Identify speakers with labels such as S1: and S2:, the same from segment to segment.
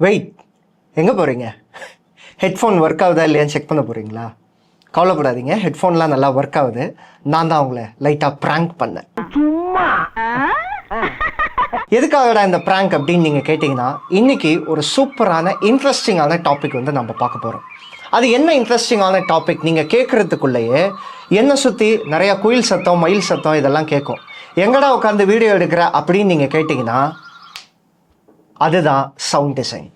S1: Wait, எங்கே போகிறீங்க? Headphone work ஆகுதா இல்லையான்னு செக் பண்ண போகிறீங்களா? கவலைப்படாதீங்க, ஹெட்ஃபோன்லாம் நல்லா ஒர்க் ஆகுது. நான் தான் உங்களை லைட்டாக ப்ராங்க் பண்ணேன். எதுக்காகடா இந்த ப்ராங்க் அப்படின்னு நீங்கள் கேட்டிங்கன்னா, இன்றைக்கி ஒரு சூப்பரான இன்ட்ரெஸ்டிங்கான டாபிக் வந்து நம்ம பார்க்க போகிறோம். அது என்ன இன்ட்ரெஸ்டிங்கான டாபிக் நீங்கள் கேட்குறதுக்குள்ளேயே என்னை சுற்றி நிறையா குயில் சத்தம், மயில் சத்தம் இதெல்லாம் கேட்கும். எங்கடா உட்காந்து வீடியோ எடுக்கிற அப்படின்னு நீங்கள் கேட்டிங்கன்னா, அதுதான் சவுண்ட் டிசைன்.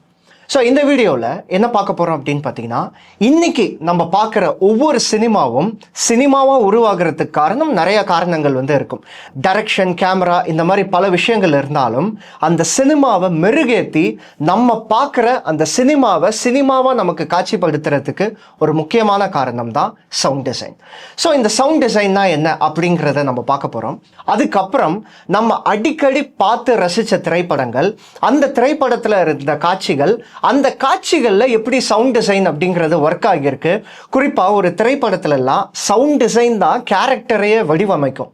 S1: ஸோ இந்த வீடியோவில் என்ன பார்க்க போகிறோம் அப்படின்னு பார்த்தீங்கன்னா, இன்றைக்கி நம்ம பார்க்குற ஒவ்வொரு சினிமாவாக உருவாகிறதுக்கு காரணம் நிறைய காரணங்கள் வந்து இருக்கும். டைரக்ஷன், கேமரா, இந்த மாதிரி பல விஷயங்கள் இருந்தாலும் அந்த சினிமாவை மெருகேற்றி நம்ம பார்க்குற அந்த சினிமாவாக நமக்கு காட்சிப்படுத்துறதுக்கு ஒரு முக்கியமான காரணம் தான் சவுண்ட் டிசைன். ஸோ இந்த சவுண்ட் டிசைன்னா என்ன அப்படிங்கிறத நம்ம பார்க்க போகிறோம். அதுக்கப்புறம் நம்ம அடிக்கடி பார்த்து ரசித்த திரைப்படங்கள், அந்த திரைப்படத்தில் இருந்த காட்சிகள், அந்த காட்சிகளில் எப்படி சவுண்ட் டிசைன் அப்படிங்கிறது ஒர்க் ஆகியிருக்கு. குறிப்பாக ஒரு திரைப்படத்துலலாம் சவுண்ட் டிசைன் தான் கேரக்டரையே வடிவமைக்கும்.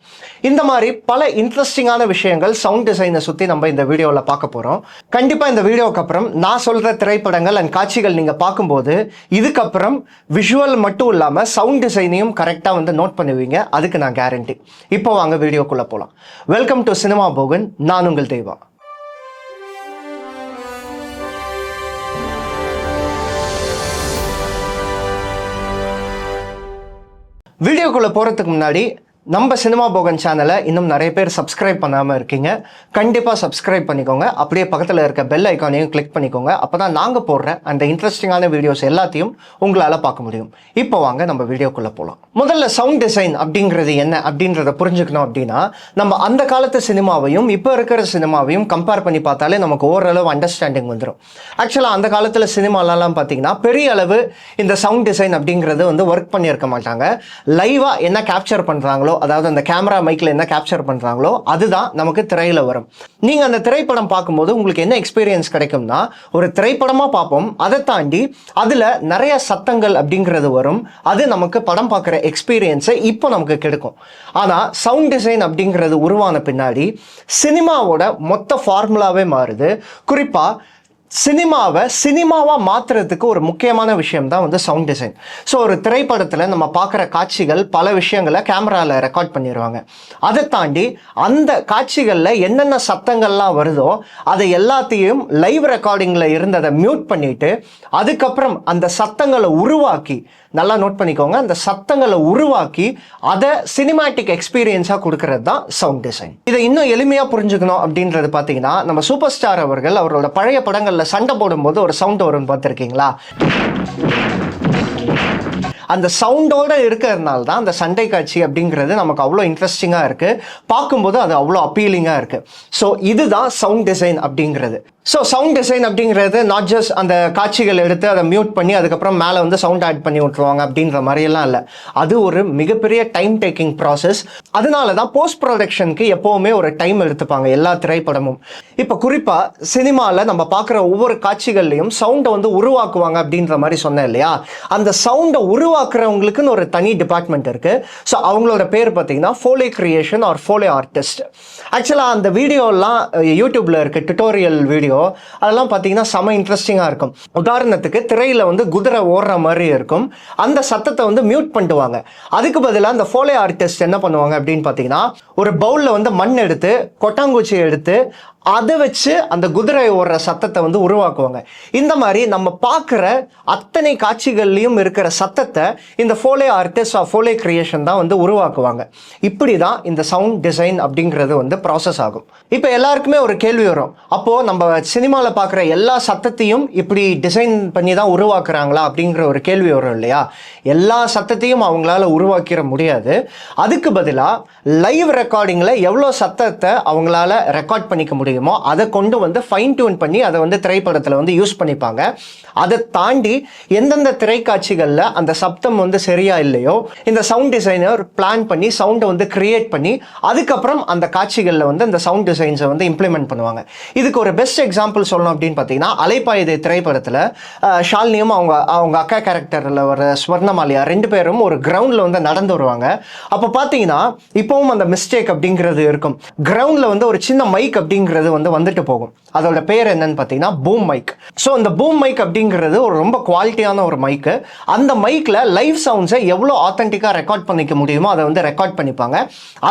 S1: இந்த மாதிரி பல இன்ட்ரெஸ்டிங்கான விஷயங்கள் சவுண்ட் டிசைனை சுற்றி நம்ம இந்த வீடியோவில் பார்க்க போகிறோம். கண்டிப்பாக இந்த வீடியோக்கு அப்புறம் நான் சொல்கிற திரைப்படங்கள் அண்ட் காட்சிகள் நீங்கள் பார்க்கும்போது இதுக்கப்புறம் விஷுவல் மட்டும் இல்லாமல் சவுண்ட் டிசைனையும் கரெக்டாக வந்து நோட் பண்ணுவீங்க. அதுக்கு நான் கேரண்டி. இப்போ வாங்க வீடியோக்குள்ளே போகலாம். Welcome to cinema Bogan. நான் உங்கள் தேவா. வீடியோக்குள்ளே போகிறதுக்கு முன்னாடி நம்ம சினிமா போகன் சேனலை இன்னும் நிறைய பேர் சப்ஸ்கிரைப் பண்ணாமல் இருக்கீங்க. கண்டிப்பாக சப்ஸ்கிரைப் பண்ணிக்கோங்க. அப்படியே பக்கத்தில் இருக்க பெல் ஐக்கானையும் கிளிக் பண்ணிக்கோங்க. அப்போ தான் நாங்கள் போடுற அந்த இன்ட்ரெஸ்டிங்கான வீடியோஸ் எல்லாத்தையும் உங்களால் பார்க்க முடியும். இப்போ வாங்க நம்ம வீடியோக்குள்ளே போகலாம். முதல்ல சவுண்ட் டிசைன் அப்படிங்கிறது என்ன அப்படின்றத புரிஞ்சுக்கணும். அப்படின்னா நம்ம அந்த காலத்து சினிமாவையும் இப்போ இருக்கிற சினிமாவையும் கம்பேர் பண்ணி பார்த்தாலே நமக்கு ஓரளவு அண்டர்ஸ்டாண்டிங் வந்துடும். ஆக்சுவலாக அந்த காலத்தில் சினிமாலலாம் பார்த்தீங்கன்னா பெரிய அளவு இந்த சவுண்ட் டிசைன் அப்படிங்கிறது வந்து ஒர்க் பண்ணியிருக்க மாட்டாங்க. லைவாக என்ன கேப்சர் பண்ணுறாங்களோ, அதாவது அந்த கேமரா மைக்கில் என்ன கேப்சர் பண்ணுறாங்களோ அதுதான் நமக்கு திரையில் வரும். நீங்கள் அந்த திரைப்படம் பார்க்கும்போது உங்களுக்கு என்ன எக்ஸ்பீரியன்ஸ் கிடைக்கும்னா, ஒரு திரைப்படமாக பார்ப்போம், அதை தாண்டி அதில் நிறைய சத்தங்கள் அப்படிங்கிறது வரும். அது நமக்கு படம் பார்க்குற எக்ஸ்பீரியன்ஸை இப்போ நமக்கு கிடைக்கும். ஆனால் சவுண்ட் டிசைன் அப்படிங்கிறது உருவான பின்னாடி சினிமாவோட மொத்த ஃபார்முலாவே மாறுது. குறிப்பாக சினிமாவாக மாற்றுறதுக்கு ஒரு முக்கியமான விஷயம் தான் வந்து சவுண்ட் டிசைன். ஸோ ஒரு திரைப்படத்தில் நம்ம பார்க்குற காட்சிகள் பல விஷயங்களை கேமராவில் ரெக்கார்ட் பண்ணிடுவாங்க. அதை தாண்டி அந்த காட்சிகளில் என்னென்ன சத்தங்கள்லாம் வருதோ அதை எல்லாத்தையும் லைவ் ரெக்கார்டிங்கில் இருந்ததை மியூட் பண்ணிவிட்டு அதுக்கப்புறம் அந்த சத்தங்களை உருவாக்கி, நல்லா நோட் பண்ணிக்கோங்க, அந்த சத்தங்களை உருவாக்கி அதை சினிமாட்டிக் எக்ஸ்பீரியன்ஸாக கொடுக்கறது தான் சவுண்ட் டிசைன். இதை இன்னும் எளிமையாக புரிஞ்சுக்கணும் அப்படின்றது பார்த்தீங்கன்னா, நம்ம சூப்பர் ஸ்டார் அவர்கள் அவரோட பழைய படங்களில் சண்டை போடும்போது ஒரு சவுண்ட் வரும்னு பார்த்துருக்கீங்களா? அந்த சவுண்டோடு இருக்கிறதுனால தான் அந்த சண்டை காட்சி அப்படிங்கிறது நமக்கு அவ்வளோ இன்ட்ரெஸ்டிங்காக இருக்குது. பார்க்கும்போது அது அவ்வளோ அப்பீலிங்காக இருக்குது. ஸோ இதுதான் சவுண்ட் டிசைன் அப்படிங்கிறது. ஸோ சவுண்ட் டிசைன் அப்படிங்கிறது நாட் ஜஸ்ட் அந்த காட்சிகள் எடுத்து அதை மியூட் பண்ணி அதுக்கப்புறம் மேலே வந்து சவுண்ட் ஆட் பண்ணி விட்டுருவாங்க அப்படின்ற மாதிரியெல்லாம் இல்லை. அது ஒரு மிகப்பெரிய டைம் டேக்கிங் ப்ராசஸ். அதனால தான் போஸ்ட் ப்ரொடக்ஷனுக்கு எப்போவுமே ஒரு டைம் எடுத்துப்பாங்க எல்லா திரைப்படமும். இப்போ குறிப்பாக சினிமாவில் நம்ம பார்க்குற ஒவ்வொரு காட்சிகள்லையும் சவுண்டை வந்து உருவாக்குவாங்க அப்படின்ற மாதிரி சொன்னேன் இல்லையா? அந்த சவுண்டை உருவாக்குறவங்களுக்குன்னு ஒரு தனி டிபார்ட்மெண்ட் இருக்குது. ஸோ அவங்களோட பேர் பார்த்தீங்கன்னா Foley creation R Foley artist. ஆக்சுவலாக அந்த வீடியோலாம் யூடியூப்பில் இருக்குது, டுட்டோரியல் வீடியோ. அதெல்லாம் பார்த்தீங்கன்னா செம இன்ட்ரெஸ்டிங்காக இருக்கும். உதாரணத்துக்கு திரையில் வந்து குதிரை ஓடுற மாதிரி இருக்கும். அந்த சத்தத்தை வந்து மியூட் பண்ணிடுவாங்க. அதுக்கு பதிலாக அந்த ஃபோலே ஆர்டிஸ்ட் என்ன பண்ணுவாங்க அப்படின்னு பார்த்தீங்கன்னா, ஒரு பவுலில் வந்து மண் எடுத்து கொட்டாங்குச்சியை எடுத்து அதை வச்சு அந்த குதிரை ஓடுற சத்தத்தை வந்து உருவாக்குவாங்க. இந்த மாதிரி நம்ம பார்க்குற அத்தனை காட்சிகள்லையும் இருக்கிற சத்தத்தை இந்த Foley artist R Foley creation தான் வந்து உருவாக்குவாங்க. இப்படி தான் இந்த சவுண்ட் டிசைன் அப்படிங்கிறது வந்து ப்ராசஸ் ஆகும். இப்போ எல்லாருக்குமே ஒரு கேள்வி வரும், அப்போது நம்ம சினிமாவில் பார்க்குற எல்லா சத்தத்தையும் இப்படி டிசைன் பண்ணி தான் உருவாக்குறாங்களா அப்படிங்கிற ஒரு கேள்வி வரும் இல்லையா? எல்லா சத்தத்தையும் அவங்களால உருவாக்கிட முடியாது. அதுக்கு பதிலாக லைவ் ரெக்கார்டிங்கில் எவ்வளோ சத்தத்தை அவங்களால ரெக்கார்ட் பண்ணிக்க முடியும் அதை கொண்டு வந்து ஃபைன் டியூன் பண்ணி அதை வந்து திரைப்படத்தில் வந்து யூஸ் பண்ணிப்பாங்க. அதை தாண்டி எந்தெந்த திரைக்காட்சிகளில் அந்த சப்தம் வந்து சரியா இல்லையோ இந்த சவுண்ட் டிசைனர் பிளான் பண்ணி சவுண்டை வந்து கிரியேட் பண்ணி அதுக்கப்புறம் அந்த காட்சிகளில் வந்து அந்த சவுண்ட் டிசைன்ஸை வந்து இம்ப்ளிமெண்ட் பண்ணுவாங்க. இதுக்கு ஒரு பெஸ்ட் எக்ஸாம்பிள் சொல்லணும் அப்படின்னு பார்த்தீங்கன்னா, அலைப்பாயுதே திரைப்படத்தில் ஷாலினியும் அவங்க அக்கா கேரக்டரில் வர ஸ்வர்ணமாலியா ரெண்டு பேரும் ஒரு கிரவுண்டில் வந்து நடந்து வருவாங்க. அப்போ பார்த்தீங்கன்னா இப்போவும் அந்த மிஸ்டேக் அப்படிங்கிறது இருக்கும். கிரவுண்டில் வந்து ஒரு சின்ன மைக் அப்படிங்கிறது அப்படிங்கிறது வந்து வந்துட்டு போகும். அதோட பேர் என்னன்னு பார்த்தீங்கன்னா பூம் மைக். ஸோ இந்த பூம் மைக் அப்படிங்கிறது ஒரு ரொம்ப குவாலிட்டியான ஒரு மைக்கு. அந்த மைக்கில் லைவ் சவுண்ட்ஸை எவ்வளோ ஆத்தென்டிக்காக ரெக்கார்ட் பண்ணிக்க முடியுமோ அதை வந்து ரெக்கார்ட் பண்ணிப்பாங்க.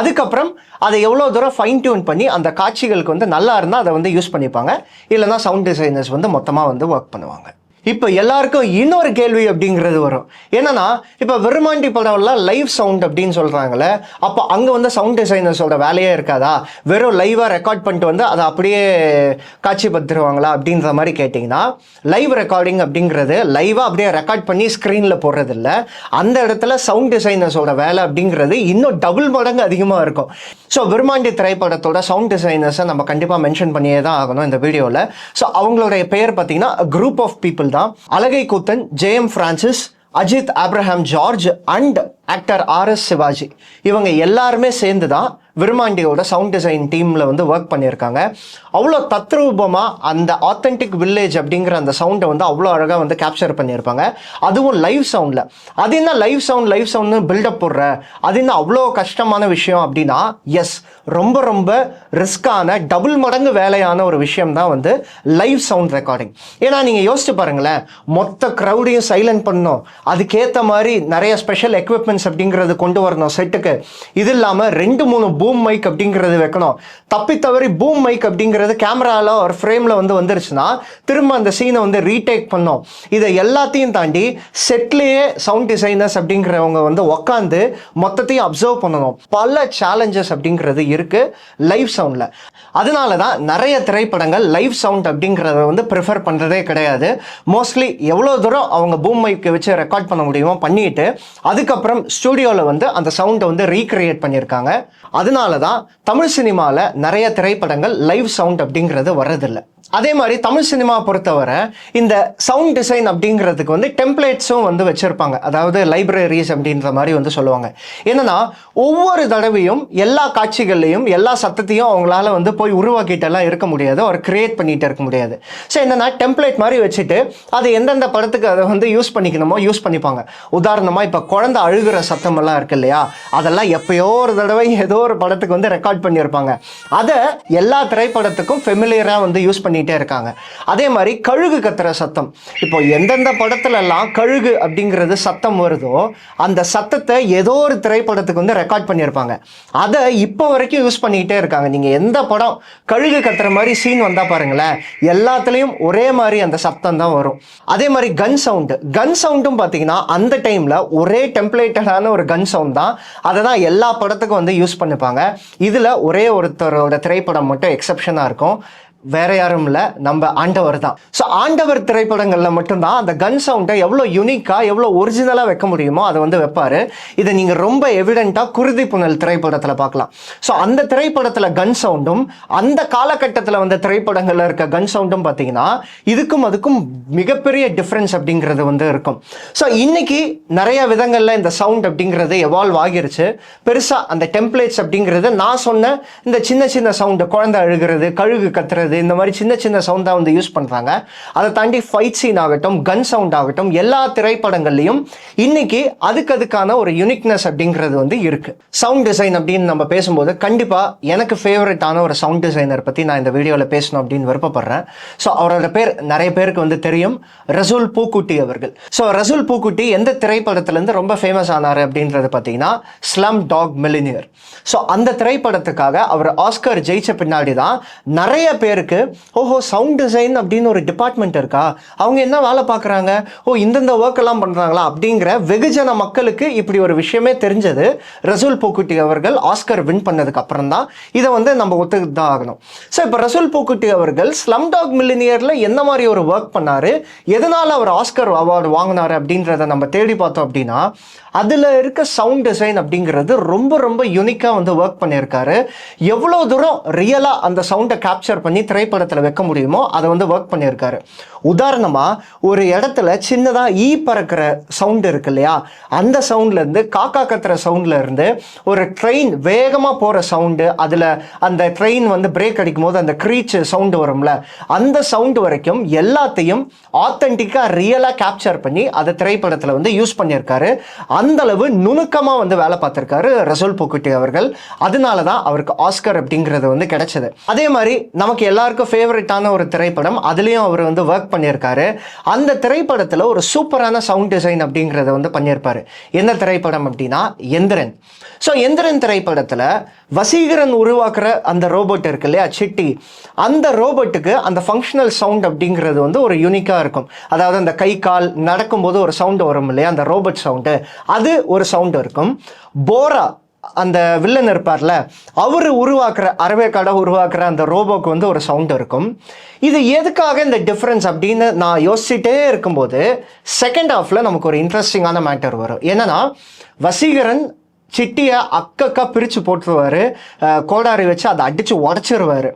S1: அதுக்கப்புறம் அதை எவ்வளோ தூரம் ஃபைன் டியூன் பண்ணி அந்த காட்சிகளுக்கு வந்து நல்லா இருந்தால் அதை வந்து யூஸ் பண்ணிப்பாங்க. இல்லைனா சவுண்ட் டிசைனர்ஸ் வந்து மொத்தமாக வந்து ஒர்க் பண்ணுவாங்க. இப்போ எல்லாருக்கும் இன்னொரு கேள்வி அப்படிங்கிறது வரும். என்னன்னா, இப்போ விருமாண்டி படம்லாம் லைவ் சவுண்ட் அப்படின்னு சொல்கிறாங்களே, அப்போ அங்கே வந்து சவுண்ட் டிசைனர்ஸோட வேலையே இருக்காதா? வெறும் லைவாக ரெக்கார்ட் பண்ணிட்டு வந்து அதை அப்படியே காட்சிப்படுத்திடுவாங்களா அப்படின்ற மாதிரி கேட்டிங்கன்னா, லைவ் ரெக்கார்டிங் அப்படிங்கிறது லைவாக அப்படியே ரெக்கார்ட் பண்ணி ஸ்க்ரீனில் போடுறதில்ல. அந்த இடத்துல சவுண்ட் டிசைனர்ஸோட வேலை அப்படிங்கிறது இன்னும் டபுள் மடங்கு அதிகமாக இருக்கும். ஸோ விருமாண்டி திரைப்படத்தோட சவுண்ட் டிசைனர்ஸை நம்ம கண்டிப்பாக மென்ஷன் பண்ணியே தான் ஆகணும் இந்த வீடியோவில். ஸோ அவங்களுடைய பெயர் பார்த்தீங்கன்னா குரூப் ஆஃப் பீப்புள் தான். அழகை கூத்தன், JM Francis, Ajith Abraham George and actor RS Sivaji, இவங்க எல்லாருமே சேர்ந்து தான் விருமாண்டியோட சவுண்ட் டிசைன் டீமில் வந்து ஒர்க் பண்ணியிருக்காங்க. அவ்வளோ தத்ரூபமாக அந்த ஆத்தென்டிக் வில்லேஜ் அப்படிங்கிற அந்த சவுண்டை வந்து அவ்வளோ அழகாக வந்து கேப்சர் பண்ணியிருப்பாங்க. அதுவும் லைவ் சவுண்டில். அது என்ன லைவ் சவுண்ட்னு பில்டப் போடுற, அது என்ன அவ்வளோ கஷ்டமான விஷயம் அப்படின்னா, எஸ், ரொம்ப ரொம்ப ரிஸ்கான டபுள் மடங்கு வேலையான ஒரு விஷயம் தான் வந்து லைவ் சவுண்ட் ரெக்கார்டிங். ஏன்னா நீங்கள் யோசிச்சு பாருங்களேன், மொத்த க்ரௌடையும் சைலண்ட் பண்ணணும், அதுக்கேற்ற மாதிரி நிறைய ஸ்பெஷல் எக்யூப்மெண்ட்ஸ் அப்படிங்கிறது கொண்டு வரணும் செட்டுக்கு. இது இல்லாமல் 2-3 பூம் மைக் அப்படிங்கிறது வைக்கணும். தப்பி தவறி பூம் மைக் அப்படிங்கிறது கேமராவில் ஒரு ஃப்ரேமில் வந்து வந்துருச்சுன்னா திரும்ப அந்த சீனை வந்து ரீடேக் பண்ணோம். இதை எல்லாத்தையும் தாண்டி செட்லேயே சவுண்ட் டிசைனர்ஸ் அப்படிங்கிறவங்க வந்து உக்காந்து மொத்தத்தையும் அப்சர்வ் பண்ணணும். பல சேலஞ்சஸ் அப்படிங்கிறது இருக்குது லைவ் சவுண்டில். அதனால தான் நிறைய திரைப்படங்கள் லைவ் சவுண்ட் அப்படிங்கிறத வந்து ப்ரிஃபர் பண்ணுறதே கிடையாது. மோஸ்ட்லி எவ்வளோ தூரம் அவங்க பூம் மைக்கை வச்சு ரெக்கார்ட் பண்ண முடியுமோ பண்ணிட்டு அதுக்கப்புறம் ஸ்டூடியோவில் வந்து அந்த சவுண்டை வந்து ரீக்ரியேட் பண்ணியிருக்காங்க. அதனால தான் தமிழ் சினிமாவில் நிறைய திரைப்படங்கள் லைவ் சவுண்ட் அப்படிங்கிறது வர்றதில்லை. அதே மாதிரி தமிழ் சினிமா பொறுத்தவரை இந்த சவுண்ட் டிசைன் அப்படிங்கிறதுக்கு வந்து டெம்ப்ளேட்ஸும் வந்து வச்சுருப்பாங்க. அதாவது லைப்ரரிஸ் அப்படின்ற மாதிரி வந்து சொல்லுவாங்க. என்னன்னா, ஒவ்வொரு தடவையும் எல்லா காட்சிகள்லையும் எல்லா சத்தத்தையும் அவங்களால வந்து போய் உருவாக்கிட்டெல்லாம் இருக்க முடியாது, ஒரு கிரியேட் பண்ணிட்டு இருக்க முடியாது. ஸோ என்னன்னா, டெம்ப்ளேட் மாதிரி வச்சுட்டு அது எந்தெந்த படத்துக்கு அதை வந்து யூஸ் பண்ணிக்கணுமோ யூஸ் பண்ணிப்பாங்க. உதாரணமாக இப்போ குழந்தை அழுகிற சத்தமெல்லாம் இருக்கு இல்லையா, அதெல்லாம் எப்பயோ ஒரு தடவை ஏதோ ஒரு படத்துக்கு வந்து ரெக்கார்ட் பண்ணியிருப்பாங்க. அதை எல்லா திரைப்படத்துக்கும் ஃபெமிலியராக வந்து யூஸ் பண்ணிட்டே இருக்காங்க. அதே மாதிரி கழுகு கத்துற சத்தம், இப்போ எந்தெந்த படத்துல எல்லாம் கழுகு அப்படிங்கிறது சத்தம் வருதோ அந்த சத்தத்தை ஏதோ ஒரு திரைப்படத்துக்கு வந்து ரெக்கார்ட் பண்ணியிருப்பாங்க. அதை இப்போ வரைக்கும் யூஸ் பண்ணிக்கிட்டே இருக்காங்க. நீங்க எந்த படம் கழுகு கத்துற மாதிரி சீன் வந்தா பாருங்களேன், எல்லாத்துலேயும் ஒரே மாதிரி அந்த சத்தம் தான் வரும். அதே மாதிரி கன் சவுண்டும் பார்த்தீங்கன்னா அந்த டைம்ல ஒரே டெம்ப்ளேட்டடான ஒரு கன் சவுண்ட் தான். அதை தான் எல்லா படத்துக்கும் வந்து யூஸ் பண்ணிப்பாங்க. இதுல ஒரே ஒருத்தரோட திரைப்படம் மட்டும் எக்ஸப்ஷனாக இருக்கும். வேற யாரும் இல்லை, நம்ம ஆண்டவர் தான். ஸோ ஆண்டவர் திரைப்படங்களில் மட்டும்தான் அந்த கன் சவுண்டை எவ்வளோ யூனிக்காக எவ்வளோ ஒரிஜினலாக வைக்க முடியுமோ அதை வந்து வைப்பார். இதை நீங்கள் ரொம்ப எவிடென்ட்டாக குருதி புனல் திரைப்படத்தில் பார்க்கலாம். ஸோ அந்த திரைப்படத்தில் கன் சவுண்டும் அந்த காலகட்டத்தில் வந்த திரைப்படங்களில் இருக்க கன் சவுண்டும் பார்த்தீங்கன்னா இதுக்கும் அதுக்கும் மிகப்பெரிய டிஃப்ரென்ஸ் அப்படிங்கிறது வந்து இருக்கும். ஸோ இன்னைக்கு நிறைய விதங்களில் இந்த சவுண்ட் அப்படிங்கிறது எவால்வ் ஆகிருச்சு. பெருசாக அந்த டெம்ப்ளேட்ஸ் அப்படிங்கிறது நான் சொன்ன இந்த சின்ன சின்ன சவுண்டு, குழந்தை அழுகிறது, கழுகு கத்துறது, இந்த மாதிரி சின்ன சின்ன சவுண்டா வந்து யூஸ் பண்றாங்க. அதை தாண்டி ஃபைட் சீன் ஆகட்டும், கன் சவுண்ட் ஆகட்டும், எல்லா திரைப்படங்கள்லையும் இன்னைக்கு அதுக்கான ஒரு யூனிக்னஸ் அப்படிங்கிறது வந்து இருக்கு. சவுண்ட் டிசைன் அப்படின்னு நம்ம பேசும்போது கண்டிப்பா எனக்கு ஃபேவரட்டான ஒரு சவுண்ட் டிசைனர் பத்தி நான் இந்த வீடியோவில் பேசணும் அப்படின்னு விருப்பப்படுறேன். ஸோ அவரோட பேர் நிறைய பேருக்கு வந்து தெரியும், ரசூல் பூக்குட்டி அவர்கள். ஸோ ரசூல் பூக்குட்டி எந்த திரைப்படத்திலேருந்து ரொம்ப ஃபேமஸ் ஆனார் அப்படின்றது பார்த்தீங்கன்னா ஸ்லம் டாக் மில்லினியர். ஸோ அந்த திரைப்படத்துக்காக அவர் ஆஸ்கர் ஜெயிச்ச பின்னாடி தான் நிறைய பேருக்கு ஓஹோ சவுண்ட் டிசைன் அப்படின்னு ஒரு டிபார்ட்மெண்ட் இருக்கா, அவங்க என்ன வேலை பார்க்குறாங்க, ஓ இந்தந்த ஒர்க் எல்லாம் பண்ணுறாங்களா அப்படிங்கிற வெகுஜன மக்களுக்கு இப்படி ஒரு விஷயமே தெரிஞ்சது ரசூல் பூக்குட்டி அவர்கள் ஆஸ்கர் வின் பண்ணதுக்கு அப்புறம் தான். இதை வந்து நம்ம ஒத்துக்கிட்டு தான் ஆகணும். ஸோ இப்போ ரசூல் பூக்குட்டி அவர்கள் ஸ்லம் டாக் மில்லினியரில் என்ன மாதிரி ஒரு ஒர்க் பண்ணார், எதனால் அவர் ஆஸ்கர் அவார்டு வாங்கினார் அப்படின்றத நம்ம தேடி பார்த்தோம் அப்படின்னா அதில் இருக்க சவுண்ட் டிசைன் அப்படிங்கிறது ரொம்ப ரொம்ப யூனிக்காக வந்து ஒர்க் பண்ணியிருக்காரு. எவ்வளோ தூரம் ரியலாக அந்த சவுண்டை கேப்சர் பண்ணி திரைப்படத்தில் வைக்க முடியுமோ அதை வந்து ஒர்க் பண்ணியிருக்காரு. உதாரணமாக ஒரு இடத்துல சின்னதாக ஈ பறக்கிற சவுண்டு இருக்கு இல்லையா, அந்த சவுண்ட்லேருந்து காக்கா கத்துற சவுண்ட்லேருந்து ஒரு ட்ரெயின் வேகமாக போகிற சவுண்டு, அதில் அந்த ட்ரெயின் வந்து பிரேக் அடிக்கும் போது அந்த க்ரீச் சவுண்டு வரும்ல, அந்த சவுண்டு வரைக்கும் எல்லாத்தையும் ஆத்தென்டிக்காக ரியலாக கேப்சர் பண்ணி அதை திரைப்படத்தில் வந்து யூஸ் பண்ணியிருக்காரு. அந்தளவு நுணுக்கமாக வந்து வேலை பார்த்துருக்காரு ரசூல் பூக்குட்டி அவர்கள். அதனால தான் அவருக்கு ஆஸ்கர் அப்படிங்கிறது வந்து கிடைச்சது. அதே மாதிரி நமக்கு எல்லாருக்கும் ஃபேவரட்டான ஒரு திரைப்படம், அதுலேயும் அவர் வந்து ஒர்க் பண்ணியிருக்காரு. அந்த திரைப்படத்தில் ஒரு சூப்பரான சவுண்ட் டிசைன் அப்படிங்கிறத வந்து பண்ணியிருப்பாரு. என்ன திரைப்படம் அப்படின்னா எந்திரன். ஸோ எந்திரன் திரைப்படத்தில் வசீகரன் உருவாக்குற அந்த ரோபோட் இருக்கு இல்லையா, சிட்டி, அந்த ரோபோட்டுக்கு அந்த ஃபங்க்ஷனல் சவுண்ட் அப்படிங்கிறது வந்து ஒரு யூனிக்காக இருக்கும். அதாவது அந்த கை கால் நடக்கும்போது ஒரு சவுண்டு வரும் இல்லையா, அந்த ரோபோட் சவுண்டு, அது ஒரு சவுண்டு இருக்கும். போரா அந்த வில்லன் இருப்பார்ல, அவர் உருவாக்குற அரவேக்காடை உருவாக்குற அந்த ரோபோக்கு வந்து ஒரு சவுண்ட் இருக்கும். இது எதுக்காக இந்த டிஃப்ரென்ஸ் அப்படின்னு நான் யோசிச்சுட்டே இருக்கும்போது செகண்ட் ஹாஃபில் நமக்கு ஒரு இன்ட்ரெஸ்டிங்கான மேட்டர் வரும். என்னன்னா, வசீகரன் சிட்டியை அக்கக்கா பிரித்து போட்டுருவார், கோடாரி வச்சு அதை அடித்து உடச்சிருவார்.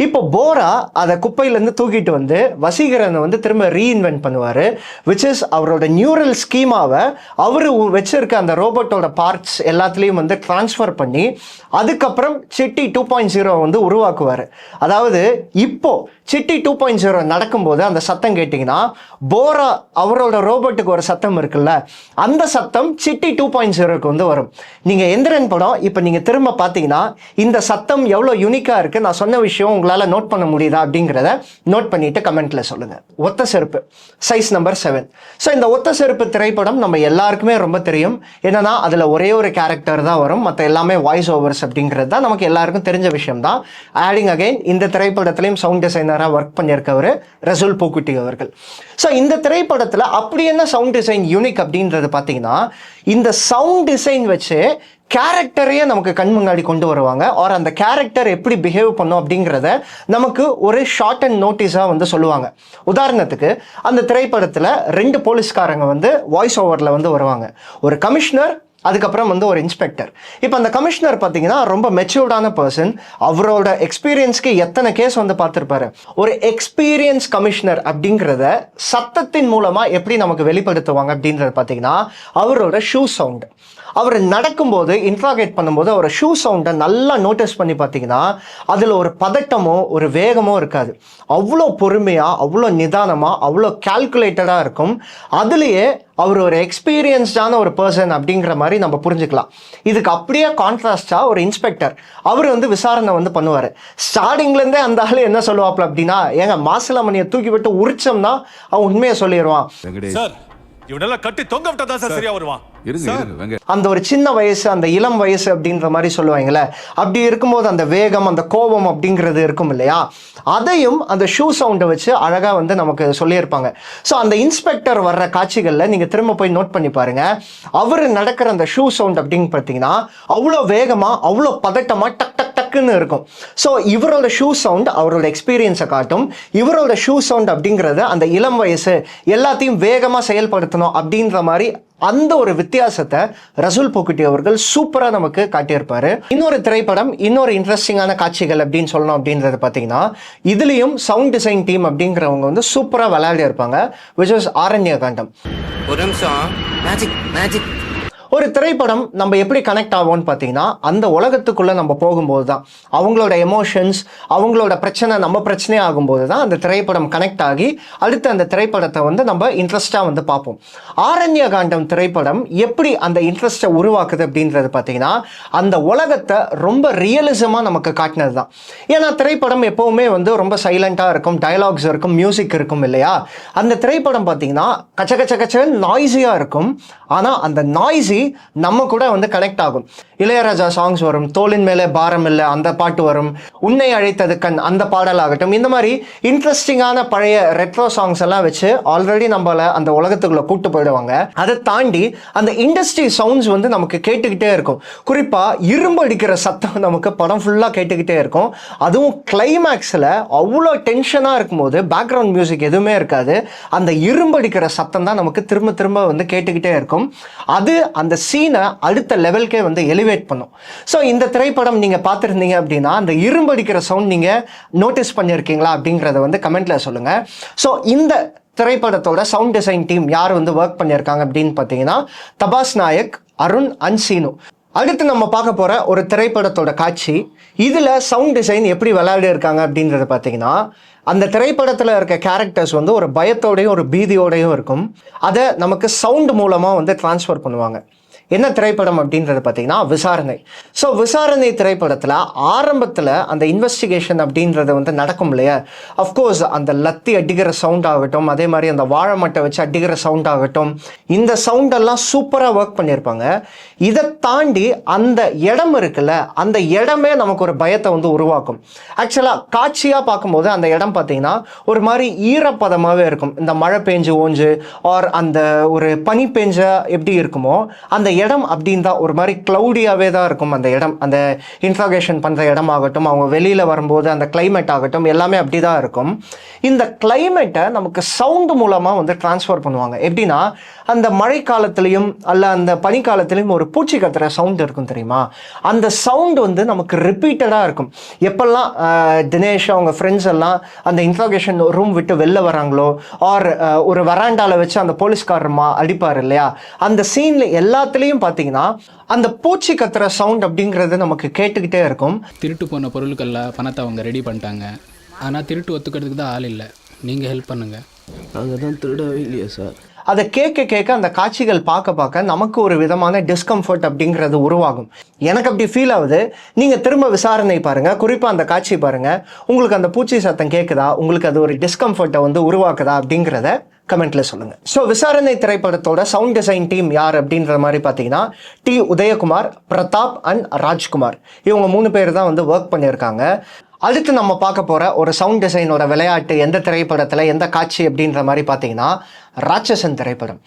S1: இப்போ போரா அதை குப்பையிலேருந்து தூக்கிட்டு வந்து வசீகரனை வந்து திரும்ப ரீஇன்வென்ட் பண்ணுவார். விச் இஸ் அவரோட நியூரல் ஸ்கீமாவை அவர் வச்சிருக்க அந்த ரோபோட்டோட பார்ட்ஸ் எல்லாத்துலேயும் வந்து ட்ரான்ஸ்ஃபர் பண்ணி அதுக்கப்புறம் சிட்டி 2.0 வந்து உருவாக்குவார். அதாவது இப்போ சிட்டி 2.0 நடக்கும்போது அந்த சத்தம் கேட்டிங்கன்னா, போரா அவரோட ரோபோட்டுக்கு ஒரு சத்தம் இருக்குல்ல, அந்த சத்தம் சிட்டி 2.0க்கு வந்து வரும். நீங்கள் எந்திரன் படம் இப்போ நீங்கள் திரும்ப பார்த்தீங்கன்னா இந்த சத்தம் எவ்வளோ யூனிக்காக இருக்குது, நான் சொன்ன விஷயம் உங்களால் நோட் பண்ண முடியுதா அப்படிங்கிறத நோட் பண்ணிட்டு கமெண்ட்ல சொல்லுங்கள். ஒத்த செருப்பு சைஸ் நம்பர் 7. ஸோ இந்த ஒத்த செருப்பு திரைப்படம் நம்ம எல்லாருக்குமே ரொம்ப தெரியும். என்னன்னா அதில் ஒரே ஒரு கேரக்டர் தான் வரும், மற்ற எல்லாமே வாய்ஸ் ஓவர்ஸ் அப்படிங்கிறது தான் நமக்கு எல்லாருக்கும் தெரிஞ்ச விஷயம் தான். ஆடிங் அகைன் இந்த திரைப்படத்திலையும் சவுண்ட் டிசைனராக ஒர்க் பண்ணியிருக்கவர் ரசூல் பூக்குட்டி அவர்கள். ஸோ இந்த திரைப்படத்தில் அப்படி என்ன சவுண்ட் டிசைன் யூனிக் அப்படின்றது பார்த்தீங்கன்னா, இந்த சவுண்ட் டிசைன் வச்சு கேரக்டரையே நமக்கு கண் முன்னாடி கொண்டு வருவாங்க. ஆர் அந்த கேரக்டர் எப்படி பிஹேவ் பண்ணும் அப்படிங்கிறத நமக்கு ஒரு ஷார்ட் அண்ட் நோட்டீஸாக வந்து சொல்லுவாங்க. உதாரணத்துக்கு அந்த திரைப்படத்தில் 2 போலீஸ்காரங்க வந்து வாய்ஸ் ஓவரில் வந்து வருவாங்க. ஒரு கமிஷனர், அதுக்கப்புறம் வந்து ஒரு இன்ஸ்பெக்டர். இப்போ அந்த கமிஷனர் பார்த்தீங்கன்னா ரொம்ப மெச்சூர்டான பர்சன். அவரோட எக்ஸ்பீரியன்ஸ்க்கு எத்தனை கேஸ் வந்து பார்த்துருப்பாரு. ஒரு எக்ஸ்பீரியன்ஸ் கமிஷனர் அப்படிங்கிறத சத்தத்தின் மூலமாக எப்படி நமக்கு வெளிப்படுத்துவாங்க அப்படின்றது பார்த்தீங்கன்னா, அவரோட ஷூ சவுண்டு, அவர் நடக்கும்போது இன்ட்ராகேட் பண்ணும்போது அவர் ஷூ சவுண்டை நல்லா நோட்டீஸ் பண்ணி பார்த்தீங்கன்னா அதில் ஒரு பதட்டமோ ஒரு வேகமோ இருக்காது. அவ்வளோ பொறுமையாக, அவ்வளோ நிதானமாக, அவ்வளோ கால்குலேட்டடாக இருக்கும். அதுலேயே அவர் ஒரு எக்ஸ்பீரியன்ஸ்டான ஒரு பர்சன் அப்படிங்கிற மாதிரி நம்ம புரிஞ்சுக்கலாம். இதுக்கு அப்படியே கான்ட்ராஸ்டாக ஒரு இன்ஸ்பெக்டர், அவர் வந்து விசாரணை வந்து பண்ணுவார். ஸ்டார்டிங்லேருந்தே அந்த ஆள் என்ன சொல்லுவாப்புல அப்படின்னா, ஏங்க மாசிலாமணியை தூக்கி விட்டு உரிச்சோம்னா அவன் உண்மையை சொல்லிடுவான்.
S2: இவனெல்லாம் கட்டி தொங்க விட்டா தான் சார் சரியா வருவான்.
S1: அந்த ஒரு சின்ன வயசு, அந்த இளம் வயசு அப்படின்ற மாதிரி சொல்லுவாங்கல்ல, அப்படி இருக்கும்போது அந்த வேகம், அந்த கோபம் அப்படிங்கிறது இருக்கும் இல்லையா, அதையும் அந்த ஷூ சவுண்டை வச்சு அழகாக வந்து நமக்கு சொல்லியிருப்பாங்க. ஸோ அந்த இன்ஸ்பெக்டர் வர்ற காட்சிகளில் நீங்கள் திரும்ப போய் நோட் பண்ணி பாருங்க, அவர் நடக்கிற அந்த ஷூ சவுண்ட் அப்படின்னு பார்த்தீங்கன்னா அவ்வளோ வேகமாக, அவ்வளோ பதட்டமாக, டக் டக் டக்குன்னு இருக்கும். ஸோ இவரோட ஷூ சவுண்ட் அவரோட எக்ஸ்பீரியன்ஸை காட்டும். இவரோட ஷூ சவுண்ட் அப்படிங்கிறது அந்த இளம் வயசு, எல்லாத்தையும் வேகமாக செயல்படுத்தணும் அப்படின்ற மாதிரி அந்த ஒரு வித்தியாசத்தை ரசூல் பூக்குட்டி அவர்கள் சூப்பராக நமக்கு காட்டியிருப்பாரு. இன்னொரு திரைப்படம், இன்னொரு இன்ட்ரெஸ்டிங்கான காட்சிகள் அப்படின்னு சொல்லணும் அப்படின்றது பார்த்தீங்கன்னா, இதுலேயும் சவுண்ட் டிசைன் டீம் அப்படிங்கிறவங்க வந்து சூப்பராக விளையாடி இருப்பாங்க. விச் இஸ் ஆரண்ய காண்டம்.
S3: ஒரு நிமிஷம், மேஜிக் மேஜிக்.
S1: ஒரு திரைப்படம் நம்ம எப்படி கனெக்ட் ஆகும்னு பார்த்தீங்கன்னா, அந்த உலகத்துக்குள்ளே நம்ம போகும்போது தான், அவங்களோட எமோஷன்ஸ், அவங்களோட பிரச்சனை நம்ம பிரச்சனையே ஆகும்போது தான் அந்த திரைப்படம் கனெக்ட் ஆகி அடுத்து அந்த திரைப்படத்தை வந்து நம்ம இன்ட்ரெஸ்டாக வந்து பார்ப்போம். ஆரண்ய காண்டம் திரைப்படம் எப்படி அந்த இன்ட்ரெஸ்ட்டை உருவாக்குது அப்படின்றது பார்த்தீங்கன்னா, அந்த உலகத்தை ரொம்ப ரியலிசமாக நமக்கு காட்டினது தான். ஏன்னா திரைப்படம் எப்போவுமே வந்து ரொம்ப சைலண்ட்டாக இருக்கும், டயலாக்ஸ் இருக்கும், மியூசிக் இருக்கும் இல்லையா. அந்த திரைப்படம் பார்த்தீங்கன்னா கச்ச கச்ச கச்சன்னு நாய்ஸியாக இருக்கும். ஆனால் அந்த நாய்ஸி நம்ம கூட வந்து கனெக்ட் ஆகும். இளையராஜா சாங்ஸ் வரும், தோளின் மேலே பாரம் இல்லை அந்த பாட்டு வரும், உன்னை அழைத்தது கண் அந்த பாடல் ஆகட்டும். இந்த மாதிரி இன்ட்ரெஸ்டிங்கான பழைய ரெட்ரோ சாங்ஸ் எல்லாம் வச்சு ஆல்ரெடி நம்மள அந்த உலகத்துக்குள்ள கூட்டு போயிடுவாங்க. அதை தாண்டி அந்த இண்டஸ்ட்ரி சவுண்ட்ஸ் வந்து நமக்கு கேட்டுக்கிட்டே இருக்கும். குறிப்பாக இரும்பு அடிக்கிற சத்தம் நமக்கு படம் ஃபுல்லாக கேட்டுக்கிட்டே இருக்கும். அதுவும் கிளைமேக்ஸில் அவ்வளோ டென்ஷனாக இருக்கும்போது பேக்ரவுண்ட் மியூசிக் எதுவுமே இருக்காது. அந்த இரும்பு அடிக்கிற சத்தம் தான் நமக்கு திரும்ப திரும்ப வந்து கேட்டுக்கிட்டே இருக்கும். இருக்கும். அது அந்த சீனை அடுத்த லெவலுக்கே வந்து எலிவேட் பண்ணும். ஸோ இந்த திரைப்படம் நீங்கள் பார்த்துருந்தீங்க அப்படின்னா அந்த இரும்படிக்கிற சவுண்ட் நீங்கள் நோட்டீஸ் பண்ணியிருக்கீங்களா அப்படிங்கிறத வந்து கமெண்ட்டில் சொல்லுங்கள். ஸோ இந்த திரைப்படத்தோட சவுண்ட் டிசைன் டீம் யார் வந்து ஒர்க் பண்ணியிருக்காங்க அப்படின்னு பார்த்தீங்கன்னா தபாஸ் நாயக், அருண் அண்ட் சீனு. அடுத்து நம்ம பார்க்க போகிற ஒரு திரைப்படத்தோட காட்சி. இதில் சவுண்ட் டிசைன் எப்படி விளையாடி இருக்காங்க அப்படின்றத பார்த்தீங்கன்னா அந்த திரைப்படத்தில் இருக்க கேரக்டர்ஸ் வந்து ஒரு பயத்தோடையும் ஒரு பீதியோடையும் இருக்கும். அதை நமக்கு சவுண்ட் மூலமாக வந்து ட்ரான்ஸ்ஃபர் பண்ணுவாங்க. என்ன திரைப்படம் அப்படின்றது பார்த்தீங்கன்னா விசாரணை. ஸோ விசாரணை திரைப்படத்தில் ஆரம்பத்தில் அந்த இன்வெஸ்டிகேஷன் அப்படின்றது வந்து நடக்கும் இல்லையா. அஃப்கோர்ஸ் அந்த லத்தி அடிக்கிற சவுண்ட் ஆகட்டும், அதே மாதிரி அந்த வாழை மட்டை வச்சு அடிக்கிற சவுண்ட் ஆகட்டும், இந்த சவுண்டெல்லாம் சூப்பராக ஒர்க் பண்ணியிருப்பாங்க. இதை தாண்டி அந்த இடம் இருக்குல்ல, அந்த இடமே நமக்கு ஒரு பயத்தை வந்து உருவாக்கும். ஆக்சுவலாக காட்சியாக பார்க்கும்போது அந்த இடம் பார்த்தீங்கன்னா ஒரு மாதிரி ஈரப்பதமாகவே இருக்கும். இந்த மழை பெஞ்சு ஓஞ்சு ஆர் அந்த ஒரு பனி பெஞ்ச எப்படி இருக்குமோ அந்த இடம் அப்படின்னு தான் ஒரு மாதிரி க்ளவுடியாகவே தான் இருக்கும். அந்த இடம், அந்த இன்ட்ராகேஷன் பண்ணுற இடம் ஆகட்டும், அவங்க வெளியில் வரும்போது அந்த கிளைமேட் ஆகட்டும், எல்லாமே அப்படி தான் இருக்கும். இந்த கிளைமேட்டை நமக்கு சவுண்டு மூலமாக வந்து ட்ரான்ஸ்ஃபர் பண்ணுவாங்க. எப்படின்னா அந்த மழை காலத்துலேயும் அல்ல அந்த பனிக்காலத்துலேயும் ஒரு பூச்சி கத்துற சவுண்ட் இருக்கும் தெரியுமா. அந்த சவுண்டு வந்து நமக்கு ரிப்பீட்டடாக இருக்கும். எப்பெல்லாம் தினேஷ் அவங்க ஃப்ரெண்ட்ஸ் எல்லாம் அந்த இன்ட்ராகேஷன் ரூம் விட்டு வெளில வராங்களோ ஆர் ஒரு வராண்டாவில் வச்சு அந்த போலீஸ்காரமா அடிப்பார் இல்லையா, அந்த சீனில் எல்லாத்துலேயும் பார்த்தீங்கன்னா அந்த பூச்சி கத்துற சவுண்ட் அப்படிங்கிறது நமக்கு கேட்டுக்கிட்டே இருக்கும்.
S4: திருட்டு போன பொருட்களில் பணத்தை அவங்க ரெடி பண்ணிட்டாங்க. ஆனால் திருட்டு ஒத்துக்கிறதுக்கு தான் ஆள் இல்லை. நீங்கள் ஹெல்ப் பண்ணுங்கள்.
S5: நாங்கள் தான் திருடவே இல்லையா சார்.
S1: அதை கேட்க அந்த காட்சிகள் பார்க்க நமக்கு ஒரு விதமான டிஸ்கம்ஃபர்ட் அப்படிங்கிறது உருவாகும். எனக்கு அப்படி ஃபீல் ஆகுது. நீங்கள் திரும்ப விசாரணை பாருங்கள், குறிப்பாக அந்த காட்சி பாருங்கள், உங்களுக்கு அந்த பூச்சி சத்தம் கேட்குதா, உங்களுக்கு அது ஒரு டிஸ்கம்ஃபர்ட்டை வந்து உருவாக்குதா அப்படிங்கிறத கமெண்ட்ல சொல்லுங்கள். ஸோ விசாரணை திரைப்படத்தோட சவுண்ட் டிசைன் டீம் யார் அப்படின்ற மாதிரி பார்த்தீங்கன்னா டி உதயகுமார், பிரதாப் அண்ட் ராஜ்குமார், இவங்க 3 பேர் தான் வந்து ஒர்க் பண்ணியிருக்காங்க. அடுத்து நம்ம பார்க்க போகிற ஒரு சவுண்ட் டிசைனோட விளையாட்டு எந்த திரைப்படத்தில் எந்த காட்சி அப்படின்ற மாதிரி பார்த்தீங்கன்னா ராட்சசன் திரைப்படம்.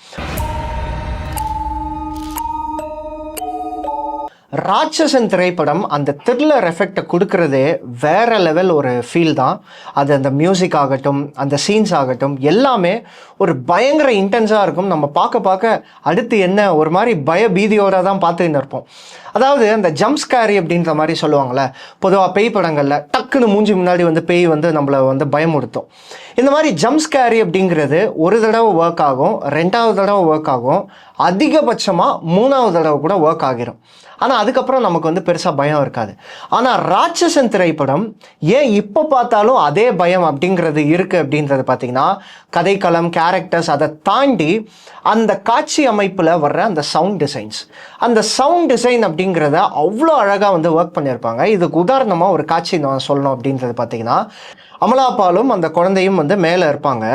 S1: ராட்சசன் திரைப்படம் அந்த த்ரில்லர் எஃபெக்டை கொடுக்கறதே வேற லெவல் ஒரு ஃபீல் தான். அது அந்த மியூசிக் ஆகட்டும், அந்த சீன்ஸ் ஆகட்டும், எல்லாமே ஒரு பயங்கர இன்டென்ஸாக இருக்கும். நம்ம பார்க்க அடுத்து என்ன ஒரு மாதிரி பீதியோடு தான் பார்த்துன்னு இருப்போம். அதாவது அந்த ஜம்ப் ஸ்கேரி அப்படின்ற மாதிரி சொல்லுவாங்கள்ல, பொதுவாக பேய் படங்களில் டக்குன்னு மூஞ்சி முன்னாடி வந்து பேய் வந்து நம்மளை வந்து பயமுடுத்தும். இந்த மாதிரி ஜம்ப் ஸ்கேரி அப்படிங்கிறது ஒரு தடவை ஒர்க் ஆகும், 2வது தடவை ஒர்க் ஆகும், அதிகபட்சமாக 3வது தடவை கூட ஒர்க் ஆகிரும். ஆனால் அதுக்கப்புறம் நமக்கு வந்து பெருசாக பயம் இருக்காது. ஆனால் ராட்சசன் திரைப்படம் ஏன் இப்போ பார்த்தாலும் அதே பயம் அப்படிங்கிறது இருக்குது அப்படின்றது பார்த்திங்கன்னா கதைக்களம், கேரக்டர்ஸ், அதை தாண்டி அந்த காட்சி அமைப்பில் வர்ற அந்த சவுண்ட் டிசைன்ஸ். அந்த சவுண்ட் டிசைன் அப்படிங்கிறத அவ்வளோ அழகாக வந்து ஒர்க் பண்ணியிருப்பாங்க. இதுக்கு உதாரணமாக ஒரு காட்சி நான் சொல்லணும் அப்படின்றது பார்த்திங்கன்னா அமலாபாலும் அந்த குழந்தையும் வந்து மேலே இருப்பாங்க.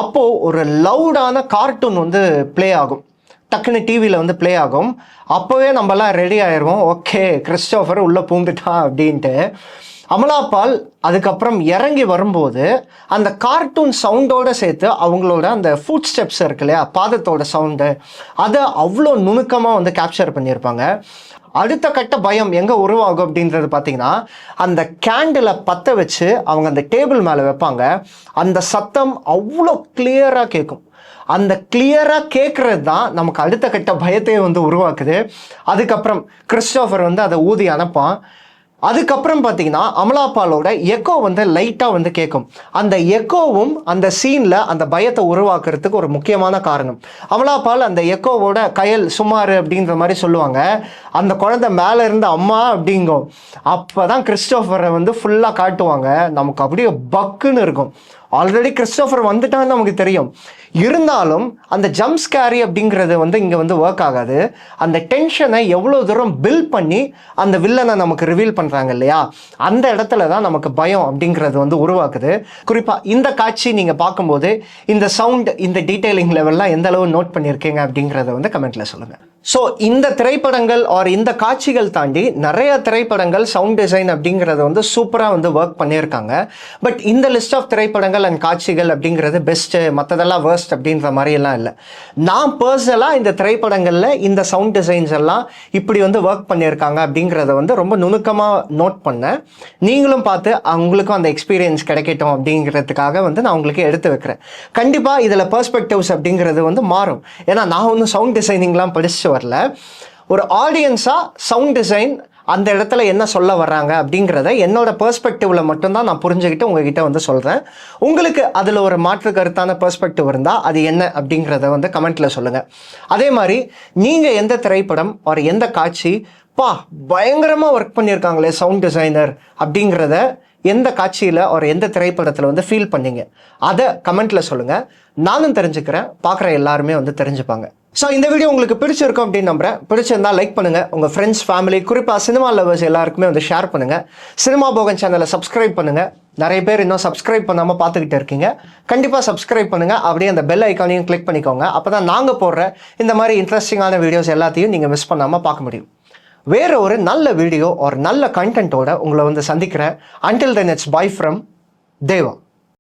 S1: அப்போது ஒரு லவுடான கார்ட்டூன் வந்து ப்ளே ஆகும். டக்குன்னு டிவியில் வந்து ப்ளே ஆகும். அப்போவே நம்மலாம் ரெடி ஆயிடுவோம், ஓகே கிறிஸ்டோஃபர் உள்ளே பூந்துட்டான் அப்படின்ட்டு. அமலாபால் அதுக்கப்புறம் இறங்கி வரும்போது அந்த கார்ட்டூன் சவுண்டோடு சேர்த்து அவங்களோட அந்த ஃபுட் ஸ்டெப்ஸ் இருக்கு இல்லையா, பாதத்தோட சவுண்டு, அதை அவ்வளோ நுணுக்கமாக வந்து கேப்சர் பண்ணியிருப்பாங்க. அடுத்த கட்ட பயம் எங்கே உருவாகும் அப்படின்றது பார்த்தீங்கன்னா அந்த கேண்டிலை பற்ற வச்சு அவங்க அந்த டேபிள் மேலே வைப்பாங்க. அந்த சத்தம் அவ்வளோ கிளியராக கேட்கும். அந்த கிளியராக கேட்குறது தான் நமக்கு அடுத்த கட்ட பயத்தையே வந்து உருவாக்குது. அதுக்கப்புறம் கிறிஸ்டோஃபர் வந்து அதை ஊதி அனுப்பான். அதுக்கப்புறம் பார்த்தீங்கன்னா அமலாபாலோட எக்கோ வந்து லைட்டாக வந்து கேட்கும். அந்த எக்கோவும் அந்த சீனில் அந்த பயத்தை உருவாக்குறதுக்கு ஒரு முக்கியமான காரணம். அமலாபால் அந்த எக்கோவோட கயல் சுமார் அப்படின்ற மாதிரி சொல்லுவாங்க. அந்த குழந்தை மேலே இருந்து அம்மா அப்படிங்கும். அப்போ தான் கிறிஸ்டோஃபரை வந்து ஃபுல்லாக காட்டுவாங்க. நமக்கு அப்படியே பக்குன்னு இருக்கும். ஆல்ரெடி கிறிஸ்டோஃபர் வந்துட்டான்னு நமக்கு தெரியும். இருந்தாலும் அந்த ஜம்ப் ஸ்கேரி அப்படிங்கிறது வந்து இங்கே வந்து ஒர்க் ஆகாது. அந்த டென்ஷனை எவ்வளோ தூரம் பில்ட் பண்ணி அந்த வில்லனை நமக்கு ரிவீல் பண்ணுறாங்க இல்லையா, அந்த இடத்துல தான் நமக்கு பயம் அப்படிங்கிறது வந்து உருவாக்குது. குறிப்பாக இந்த காட்சி நீங்கள் பார்க்கும்போது இந்த சவுண்ட், இந்த டீட்டெயிலிங் லெவல்லாம் எந்த அளவு நோட் பண்ணியிருக்கீங்க அப்படிங்கிறத வந்து கமெண்ட்டில் சொல்லுங்கள். ஸோ இந்த திரைப்படங்கள் ஆர் இந்த காட்சிகள் தாண்டி நிறைய திரைப்படங்கள் சவுண்ட் டிசைன் அப்படிங்கிறத வந்து சூப்பராக வந்து ஒர்க் பண்ணியிருக்காங்க. பட் இந்த லிஸ்ட் ஆஃப் திரைப்படங்கள் அண்ட் காட்சிகள் அப்படிங்கிறது பெஸ்ட்டு, மற்றதெல்லாம் வேர்ஸ்ட் அப்படின்ற மாதிரியெல்லாம் இல்லை. நான் பர்சனலாக இந்த திரைப்படங்களில் இந்த சவுண்ட் டிசைன்ஸ் எல்லாம் இப்படி வந்து ஒர்க் பண்ணியிருக்காங்க அப்படிங்கிறத வந்து ரொம்ப நுணுக்கமாக நோட் பண்ணேன். நீங்களும் பார்த்து அவங்களுக்கும் அந்த எக்ஸ்பீரியன்ஸ் கிடைக்கட்டும் அப்படிங்கிறதுக்காக வந்து நான் உங்களுக்கு எடுத்து வைக்கிறேன். கண்டிப்பாக இதில் பெர்ஸ்பெக்டிவ்ஸ் அப்படிங்கிறது வந்து மாறும். ஏன்னா நான் ஒன்றும் சவுண்ட் டிசைனிங்லாம் படிச்சுட்டு வரல. ஒரு ஆடியன்ஸாக சவுண்ட் டிசைன் அந்த இடத்துல என்ன சொல்ல வர்றாங்க அப்படிங்கிறத என்னோட பெர்ஸ்பெக்டிவில் மட்டும்தான் நான் புரிஞ்சுக்கிட்டு உங்ககிட்ட வந்து சொல்கிறேன். உங்களுக்கு அதில் ஒரு மாற்று கருத்தான பெர்ஸ்பெக்டிவ் இருந்தால் அது என்ன அப்படிங்கிறத வந்து கமெண்ட்டில் சொல்லுங்கள். அதே மாதிரி நீங்கள் எந்த திரைப்படம் ஒரு எந்த காட்சி பயங்கரமாக ஒர்க் பண்ணியிருக்காங்களே சவுண்ட் டிசைனர் அப்படிங்கிறத எந்த காட்சியில் ஒரு எந்த திரைப்படத்தில் வந்து ஃபீல் பண்ணீங்க அதை கமெண்ட்டில் சொல்லுங்கள். நானும் தெரிஞ்சுக்கிறேன், பார்க்குற எல்லாருமே வந்து தெரிஞ்சுப்பாங்க. ஸோ இந்த வீடியோ உங்களுக்கு பிடிச்சிருக்கும் அப்படின்னு நம்புறேன். பிடிச்சிருந்தா லைக் பண்ணுங்கள், உங்கள் ஃப்ரெண்ட்ஸ் ஃபேமிலி குறிப்பாக சினிமா லவர்ஸ் எல்லாருக்குமே வந்து ஷேர் பண்ணுங்கள். சினிமா போகன் சேனலை சப்ஸ்கிரைப் பண்ணுங்கள். நிறைய பேர் இன்னும் சப்ஸ்கிரைப் பண்ணாமல் பார்த்துக்கிட்டு இருக்கீங்க. கண்டிப்பாக சப்ஸ்கிரைப் பண்ணுங்கள். அப்படியே அந்த பெல் ஐக்கானையும் கிளிக் பண்ணிக்கோங்க. அப்போ தான் நாங்கள் போடுற இந்த மாதிரி இன்ட்ரெஸ்டிங்கான வீடியோஸ் எல்லாத்தையும் நீங்கள் மிஸ் பண்ணாமல் பார்க்க முடியும். வேறு ஒரு நல்ல வீடியோ ஒரு நல்ல கண்டென்ட்டோட உங்களை வந்து சந்திக்கிறேன். Until then, it's bye from Deva.